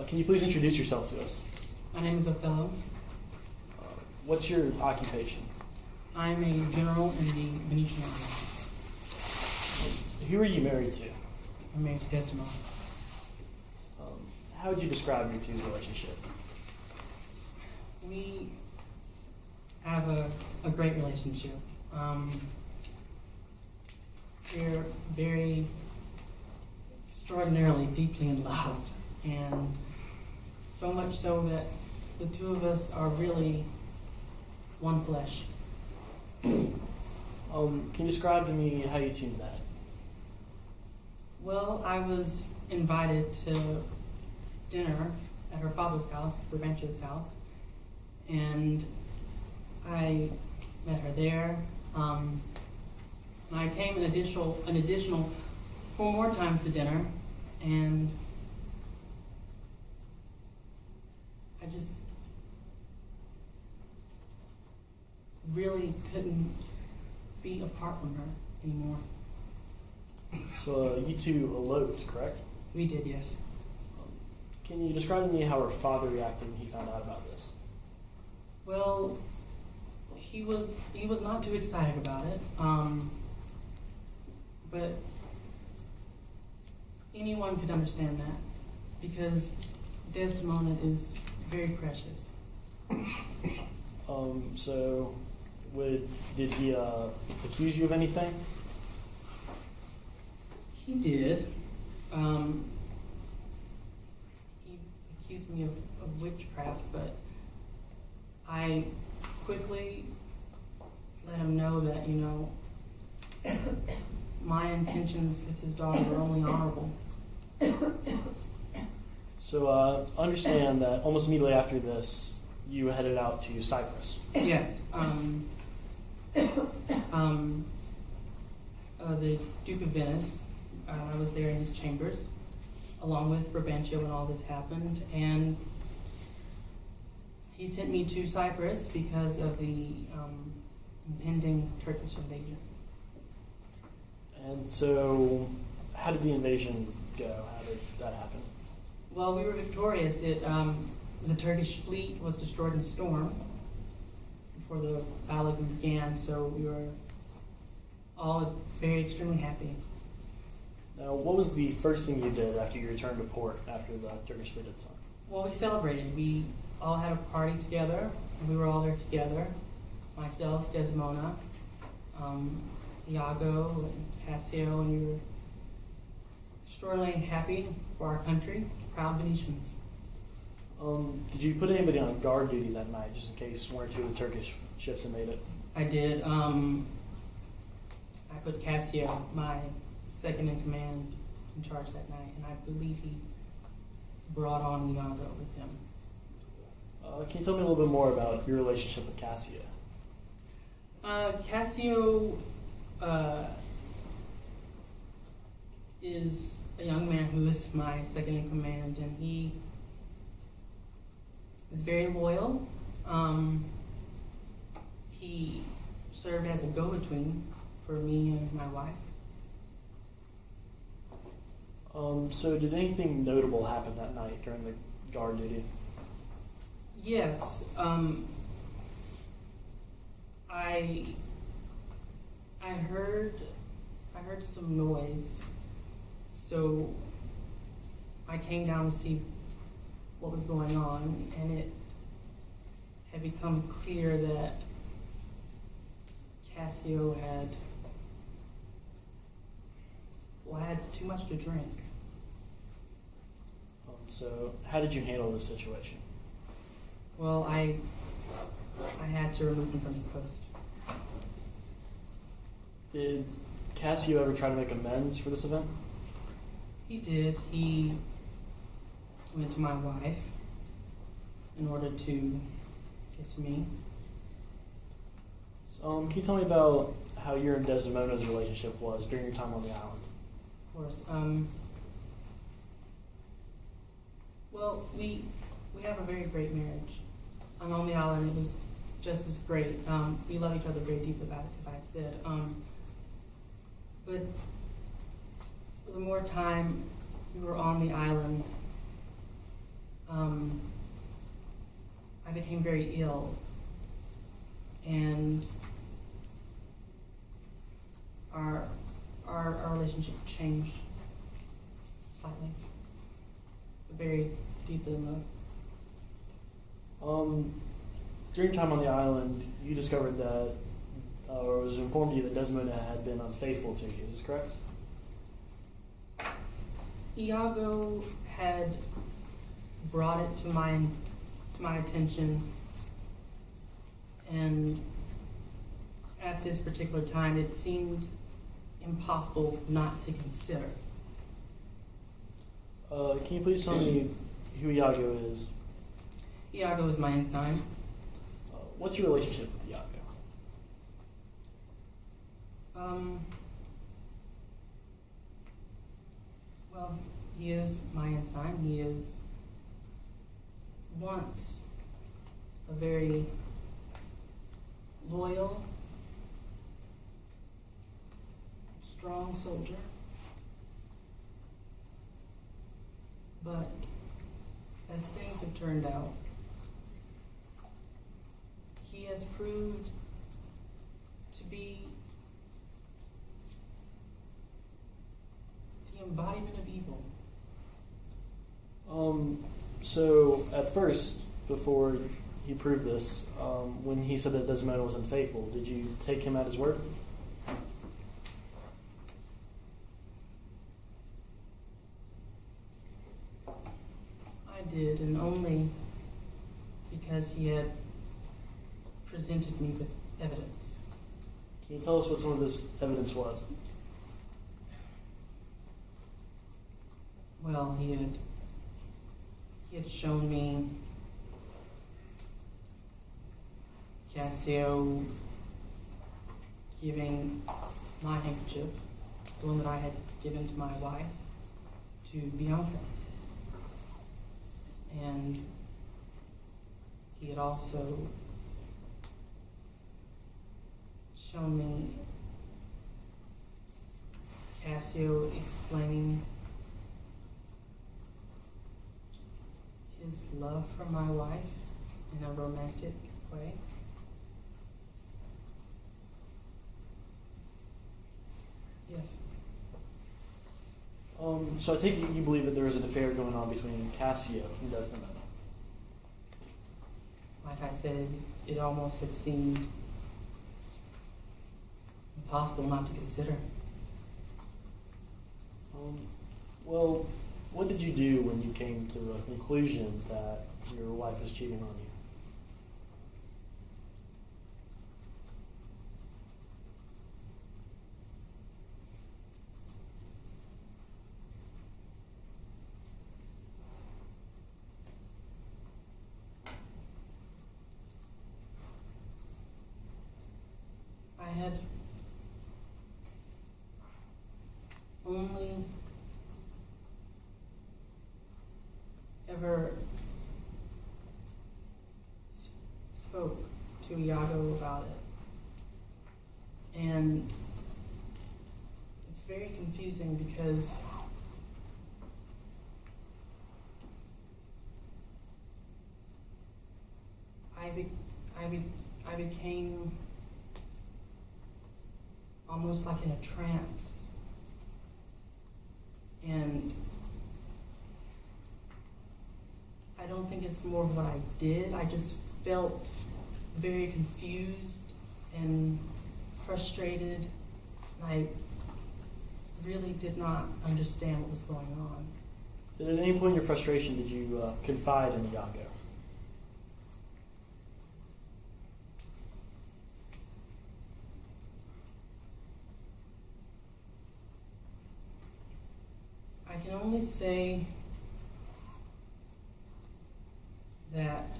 Can you please introduce yourself to us? My name is Othello. What's your occupation? I'm a general in the Venetian Army. Who are you married to? I'm married to Desdemona. How would you describe your two's relationship? We have a great relationship. We're very extraordinarily deeply in love, and so much so that the two of us are really one flesh. Can you describe to me how you tuned that? Well, I was invited to dinner at her father's house, Brabantio's house, and I met her there. And I came an additional 4 more times to dinner, and I just really couldn't be apart from her anymore. So you two eloped, correct? We did, yes. Can you describe to me how her father reacted when he found out about this? Well, he was not too excited about it, but anyone could understand that because Desdemona is very precious. So did he accuse you of anything? He did. He accused me of witchcraft, but I quickly let him know that, my intentions with his daughter were only honorable. So understand that almost immediately after this, you headed out to Cyprus. Yes. The Duke of Venice, I was there in his chambers, along with Brabantio when all this happened, and he sent me to Cyprus because of the impending Turkish invasion. And so, how did the invasion go? How did that happen? Well, we were victorious. The Turkish fleet was destroyed in a storm before the battle began, so we were all very extremely happy. Now, what was the first thing you did after you returned to port after the Turkish fleet had sunk? Well, we celebrated. We all had a party together, and we were all there together. Myself, Desdemona, Iago, and Cassio, and we were extraordinarily happy for our country, proud Venetians. Did you put anybody on guard duty that night, just in case 1 or 2 of the Turkish ships had made it? I did. I put Cassio, my second in command, in charge that night, and I believe he brought on Iago with him. Can you tell me a little bit more about your relationship with Cassio? Cassio is a young man who is my second in command, and he is very loyal. He served as a go-between for me and my wife. So did anything notable happen that night during the guard duty? Yes. I heard some noise, so I came down to see what was going on, and it had become clear that Cassio had too much to drink. So how did you handle this situation? Well, I had to remove him from his post. Did Cassio ever try to make amends for this event? He did. He went to my wife in order to get to me. Can you tell me about how your and Desdemona's relationship was during your time on the island? Of course. Well, we have a very great marriage. On the island, it was just as great. We love each other very deeply about it, as I've said. But the more time we were on the island, I became very ill, and our relationship changed slightly, but very deeply in love. During time on the island, you discovered that, or it was informed to you that Desdemona had been unfaithful to you. Is this correct? Iago had brought it to my attention, and at this particular time, it seemed impossible not to consider. Can you please tell me who Iago is? Iago is my ensign. What's your relationship with Iago? Well, he is my ensign. He is once a very loyal, strong soldier, but as things have turned out, he has proved to be the embodiment of evil. So at first, before he proved this, when he said that Desdemona was unfaithful, did you take him at his word? I did, and only because he had presented me with evidence. Can you tell us what some of this evidence was? Well, he had shown me Cassio giving my handkerchief, the one that I had given to my wife, to Bianca. And he had also shown me Cassio explaining his love for my wife in a romantic way. Yes. So I take it you believe that there was an affair going on between Cassio and Desdemona. Like I said, it almost had seemed impossible not to consider. Well, what did you do when you came to the conclusion that your wife was cheating on you? I had only ever spoke to Iago about it. And it's very confusing because I became almost like in a trance. And I don't think it's more of what I did. I just felt very confused and frustrated. And I really did not understand what was going on. Did at any point in your frustration did you confide in Iago? I can only say that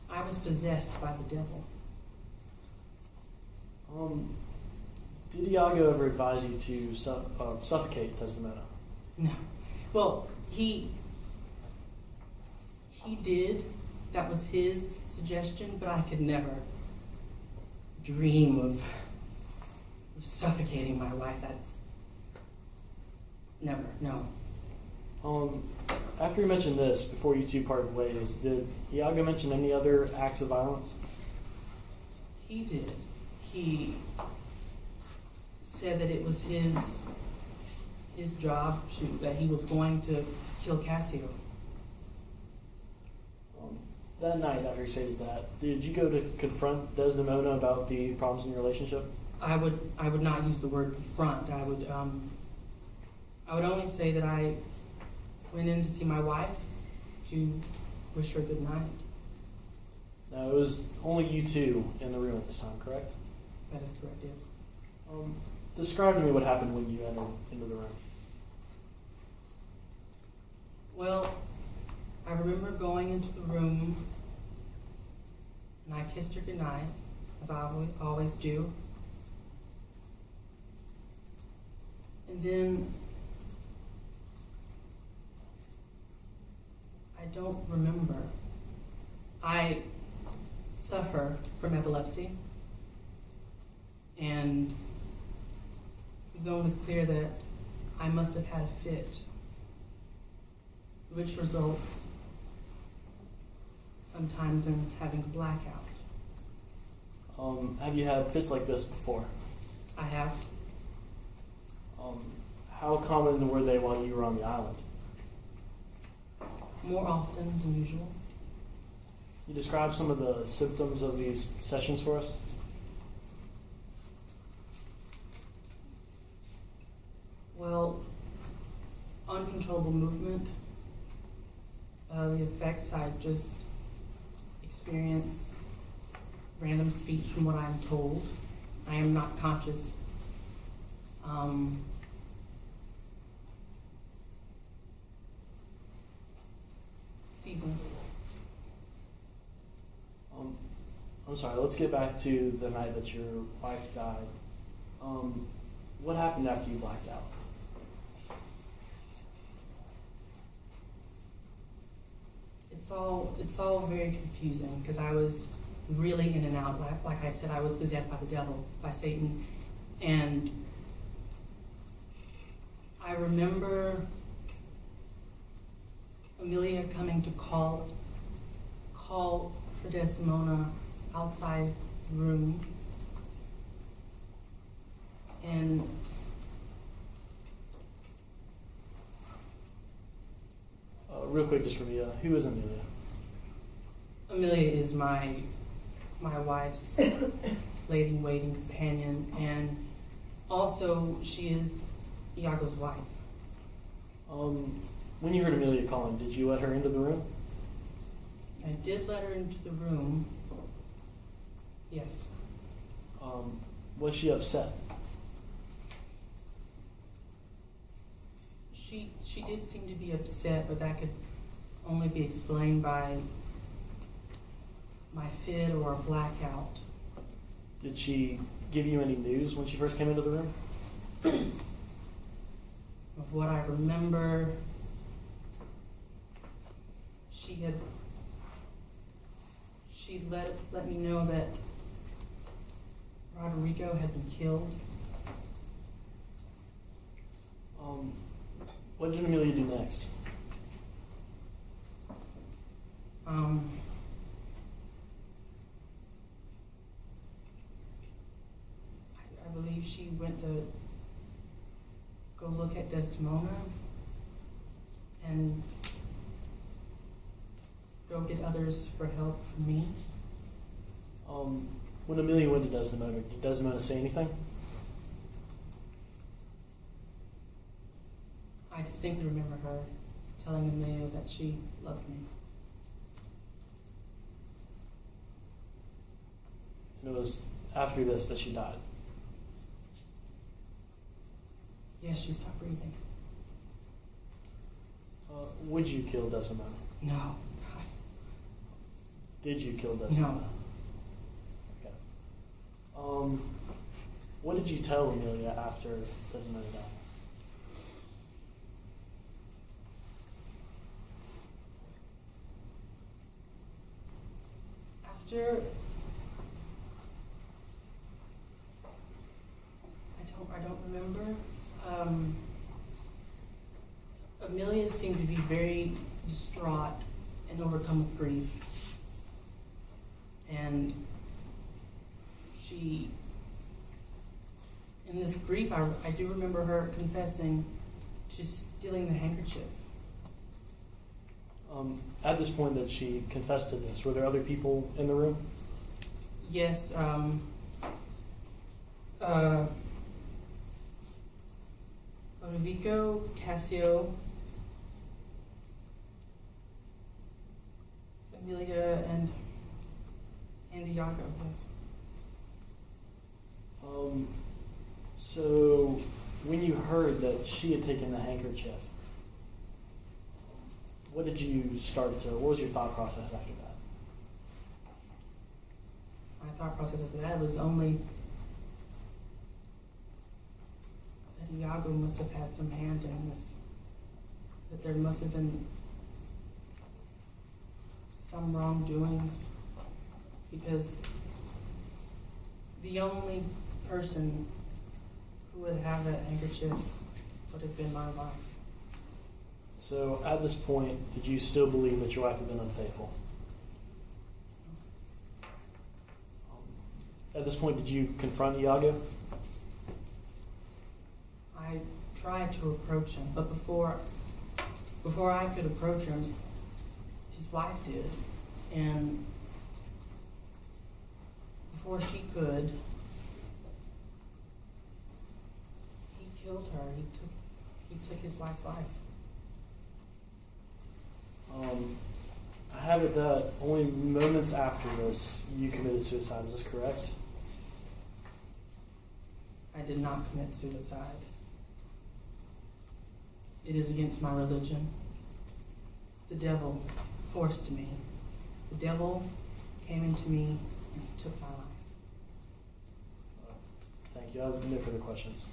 I was possessed by the devil. Did Iago ever advise you to suffocate Desdemona? No. Well, he did. That was his suggestion, but I could never dream of suffocating my wife. Never, no. After you mentioned this, before you two parted ways, did Iago mention any other acts of violence? He did. He said that it was his job that he was going to kill Cassio. That night, after he stated that, did you go to confront Desdemona about the problems in your relationship? I would not use the word confront. I would only say that I went in to see my wife to wish her good night. Now, it was only you two in the room at this time, correct? That is correct, yes. Describe to me what happened when you entered into the room. Well, I remember going into the room and I kissed her goodnight, as I always do. And then I don't remember. I suffer from epilepsy, and the zone was clear that I must have had a fit, which results sometimes in having a blackout. Have you had fits like this before? I have. How common were they while you were on the island? More often than usual. Can you describe some of the symptoms of these sessions for us? Well, uncontrollable movement. The effects I just experience random speech from what I'm told. I am not conscious. Season. I'm sorry, let's get back to the night that your wife died. What happened after you blacked out? It's all very confusing because I was really in and out. Like I said, I was possessed by the devil, by Satan. And I remember Amelia coming to call for Desdemona outside the room. And Real quick, just for me, who is Amelia? Amelia is my wife's lady-in-waiting companion, and also she is Iago's wife. When you heard Amelia calling, did you let her into the room? I did let her into the room. Yes. Was she upset? She did seem to be upset, but that could only be explained by my fit or a blackout. Did she give you any news when she first came into the room? Of what I remember, she let me know that Rodrigo had been killed. What did Amelia do next? I believe she went to go look at Desdemona and go get others for help from me. When Amelia went to Desdemona, did Desdemona say anything? I distinctly remember her telling Amelia that she loved me. And it was after this that she died. Yes, she stopped breathing. Would you kill Desdemona? No. God. Did you kill Desdemona? No. Okay. What did you tell Amelia after Desdemona died? After I don't remember. Julia seemed to be very distraught and overcome with grief. And she, in this grief, I do remember her confessing to stealing the handkerchief. At this point that she confessed to this, were there other people in the room? Yes, Ludovico, Cassio, Amelia, and Iago, yes. So when you heard that she had taken the handkerchief, what did you start to, what was your thought process after that? My thought process after that was only that Iago must have had some hand in this, that there must have been some wrongdoings, because the only person who would have that handkerchief would have been my wife. So at this point, did you still believe that your wife had been unfaithful? At this point, did you confront Iago? I tried to approach him, but before I could approach him, his wife did. And before she could, he killed her. He took his wife's life. I have it that only moments after this, you committed suicide. Is this correct? I did not commit suicide. It is against my religion. The devil forced me. The devil came into me and he took my life. Thank you. I have no further questions.